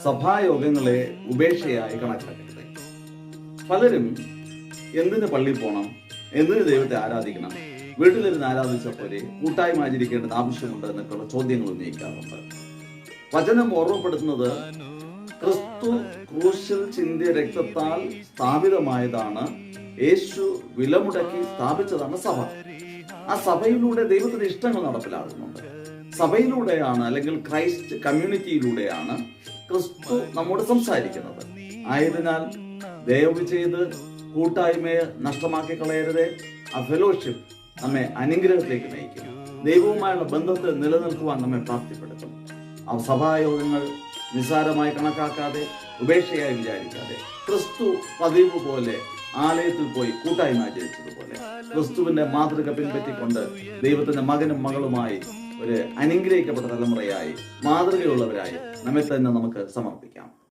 സഭായോഗങ്ങളെ ഉപേക്ഷയായി കണക്കാക്കരുത്. പലരും എന്തിന് പള്ളിയിൽ പോകണം, എന്തിന് ദൈവത്തെ ആരാധിക്കണം, വീട്ടിലിരുന്ന് ആരാധിച്ച പോലെ കൂട്ടായ്മ ആചരിക്കേണ്ടത് ആവശ്യമുണ്ട് എന്നൊക്കെയുള്ള ചോദ്യങ്ങൾ ഉന്നയിക്കാറുണ്ട്. വചനം ഓർമ്മപ്പെടുത്തുന്നത് ക്രിസ്തു ക്രൂശിൽ ചിന്തിയ രക്തത്താൽ സ്ഥാപിതമായതാണ്, യേശു വിലമുടക്കി സ്ഥാപിച്ചതാണ് സഭ. ആ സഭയിലൂടെ ദൈവത്തിന്റെ ഇഷ്ടങ്ങൾ നടപ്പിലാകുന്നുണ്ട്. സഭയിലൂടെയാണ്, അല്ലെങ്കിൽ ക്രൈസ്റ്റ് കമ്മ്യൂണിറ്റിയിലൂടെയാണ് ക്രിസ്തു നമ്മോട് സംസാരിക്കുന്നത്. ആയതിനാൽ ദയവ് ചെയ്ത് കൂട്ടായ്മയെ നഷ്ടമാക്കി കളയരുതേ. ആ ഫെലോഷിപ്പ് നമ്മെ അനുഗ്രഹത്തിലേക്ക് നയിക്കും, ദൈവവുമായുള്ള ബന്ധത്തിൽ നിലനിൽക്കുവാൻ നമ്മെ പ്രാപ്തിപ്പെടുത്തും. ആ സഭായോഗങ്ങൾ നിസ്സാരമായി കണക്കാക്കാതെ, ഉപേക്ഷയായി വിചാരിക്കാതെ, ക്രിസ്തു പതിവ് പോലെ ആലയത്തിൽ പോയി കൂട്ടായ്മ ആചരിച്ചതുപോലെ ക്രിസ്തുവിന്റെ മാതൃക പിൻപറ്റിക്കൊണ്ട് ദൈവത്തിന്റെ മകനും മകളുമായി ഒരു അനുഗ്രഹിക്കപ്പെട്ട തലമുറയായി, മാതൃകയുള്ളവരായി നമ്മെ തന്നെ നമുക്ക് സമർപ്പിക്കാം.